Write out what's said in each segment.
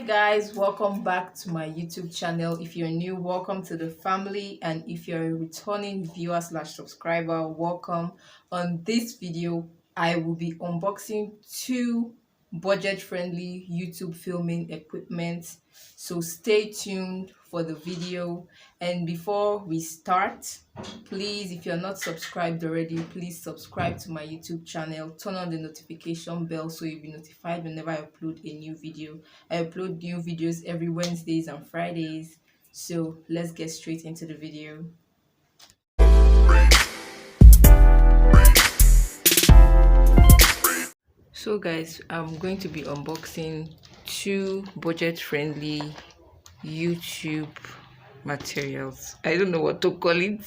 Guys, welcome back to my YouTube channel. If you're new, welcome to the family, and if you're a returning viewer slash subscriber, welcome. On this video I will be unboxing two budget friendly YouTube filming equipment, so stay tuned for the video. And before we start, please, if you're not subscribed already, please subscribe to my YouTube channel, turn on the notification bell so you'll be notified whenever I upload a new video. I upload new videos every Wednesdays and Fridays. So let's get straight into the video. So guys, I'm going to be unboxing two budget-friendly YouTube materials. I don't know what to call it.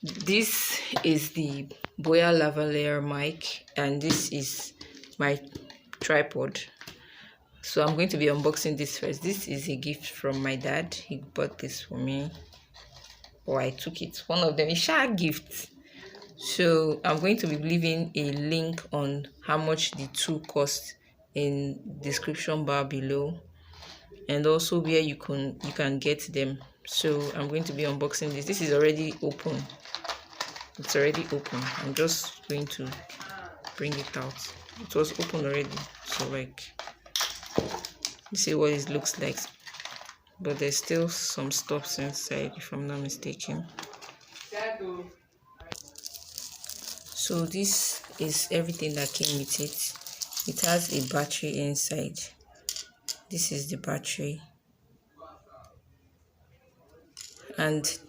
This is the Boya Lavaliere mic, and this is my tripod. So I'm going to be unboxing this first. This is a gift from my dad. He bought this for me, or I took it. One of them is a gift. So I'm going to be leaving a link on how much the two cost in description bar below, and also where you can get them. So I'm going to be unboxing this. This is already open. It's already open. I'm just going to bring it out. It was open already, so like, you see what it looks like, but there's still some stuff inside if I'm not mistaken. So this is everything that came with it. It has a battery inside. This is the battery, and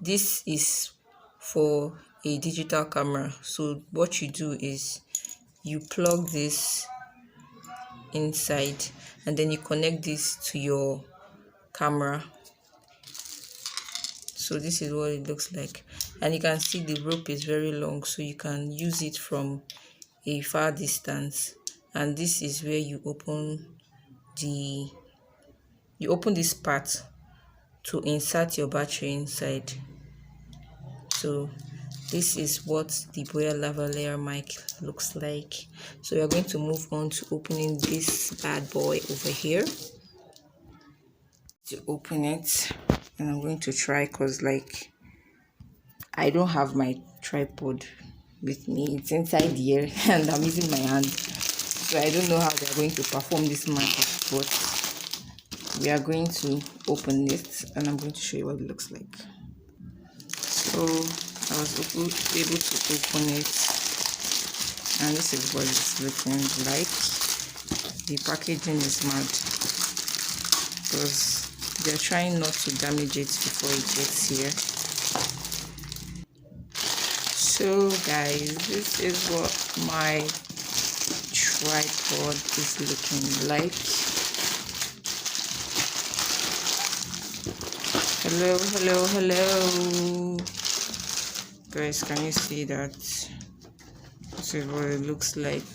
this is for a digital camera. So what you do is you plug this inside and then you connect this to your camera. So this is what it looks like, and you can see the rope is very long, so you can use it from a far distance. And this is where you open this part to insert your battery inside. So this is what the Boya Lavaliere mic looks like. So we are going to move on to opening this bad boy over here. To open it, and I'm going to try, because like I don't have my tripod with me. It's inside here and I'm using my hand, so I don't know how they're going to perform this magic, but we are going to open it and I'm going to show you what it looks like. So I was able to open it, and this is what it's looking like. The packaging is mad, because they're trying not to damage it before it gets here. So guys, this is what my tripod is looking like. Hello guys, can you see that? This is what it looks like.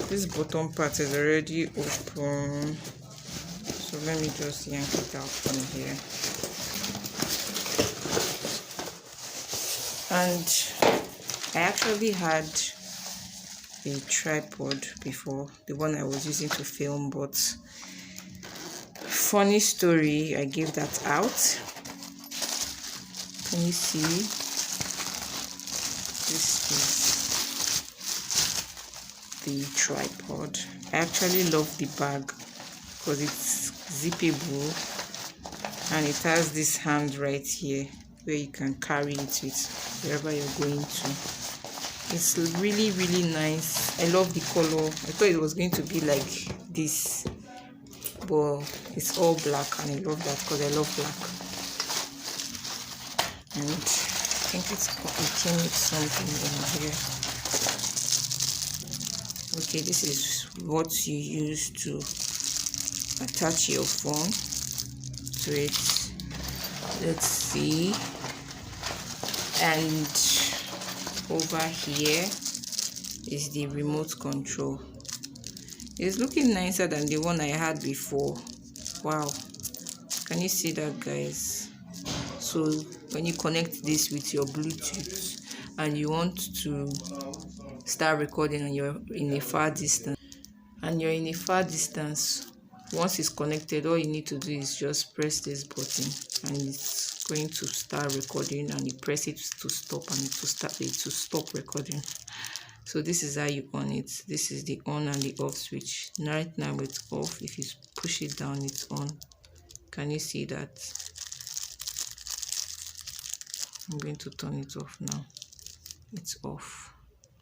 This bottom part is already open, so let me just yank it out from here. And I actually had a tripod before, the one I was using to film, but funny story, I gave that out. Can you see? This is the tripod. I actually love the bag because it's zippable, and it has this hand right here where you can carry it with wherever you're going to. It's really nice. I love the color. I thought it was going to be like this, but it's all black, and I love that because I love black. And I think it came with something in here. Okay, this is what you use to attach your phone to it. Let's see. And over here is the remote control. It's looking nicer than the one I had before. Wow, can you see that, guys? So when you connect this with your Bluetooth and you want to start recording and you're in a far distance. Once it's connected, all you need to do is just press this button and it's going to start recording, and you press it to stop and it to stop recording. So this is how you on it. This is the on and the off switch. Right now it's off. If you push it down, it's on. Can you see that? I'm going to turn it off now. It's off.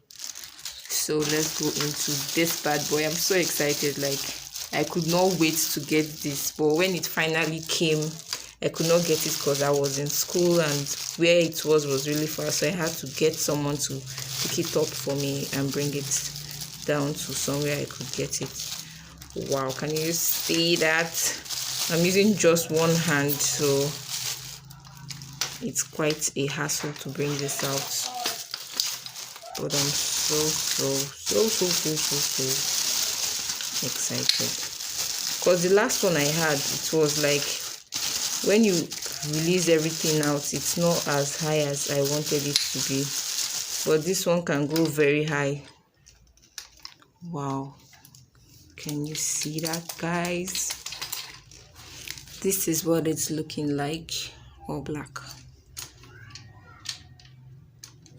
So let's go into this bad boy. I'm so excited. Like, I could not wait to get this, but when it finally came, I could not get it because I was in school and where it was really far, so I had to get someone to pick it up for me and bring it down to somewhere I could get it. Wow, can you see that? I'm using just one hand, so it's quite a hassle to bring this out, but I'm so excited because the last one I had, it was like when you release everything out, it's not as high as I wanted it to be, but this one can go very high. Wow, can you see that, guys? This is what it's looking like, all black.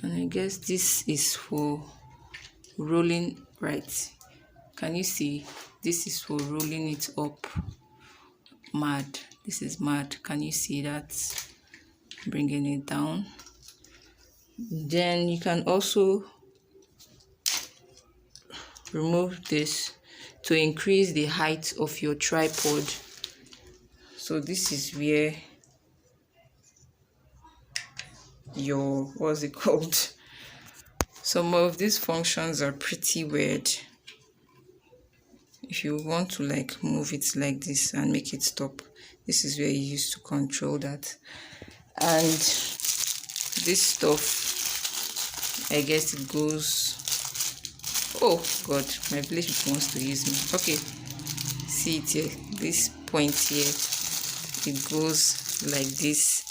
And I guess this is for rolling, right? Can you see? This is for rolling it up. Mad. This is mad. Can you see that? Bringing it down. Then you can also remove this to increase the height of your tripod. So this is where your, what's it called? Some of these functions are pretty weird. If you want to like move it like this and make it stop, this is where you use to control that. And this stuff, I guess it goes, oh god, my village wants to use me. Okay, see it here, this point here, it goes like this.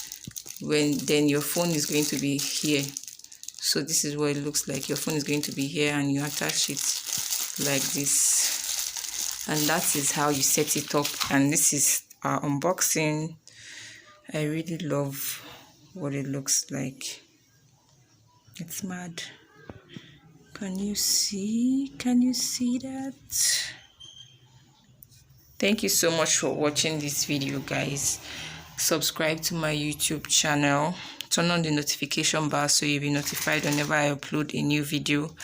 When then your phone is going to be here, so this is what it looks like. Your phone is going to be here and you attach it like this, and that is how you set it up. And this is our unboxing. I really love what it looks like. It's mad. Can you see that? Thank you so much for watching this video, guys. Subscribe to my YouTube channel, turn on the notification bar so you'll be notified whenever I upload a new video,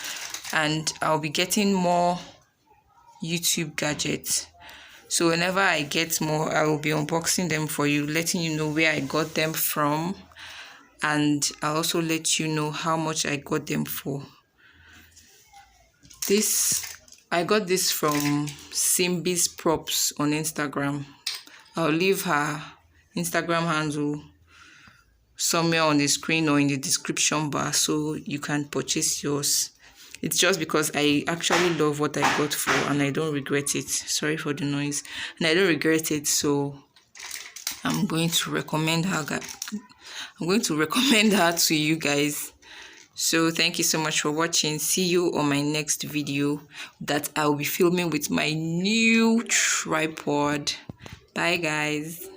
and I'll be getting more YouTube gadgets. So whenever I get more, I will be unboxing them for you, letting you know where I got them from, and I'll also let you know how much I got them for. I got this from Simbi's Props on Instagram. I'll leave her Instagram handle somewhere on the screen or in the description bar so you can purchase yours. It's just because I actually love what I got for and I don't regret it. Sorry for the noise. And I don't regret it, so I'm going to recommend her. To you guys. So thank you so much for watching. See you on my next video that I'll be filming with my new tripod. Bye guys.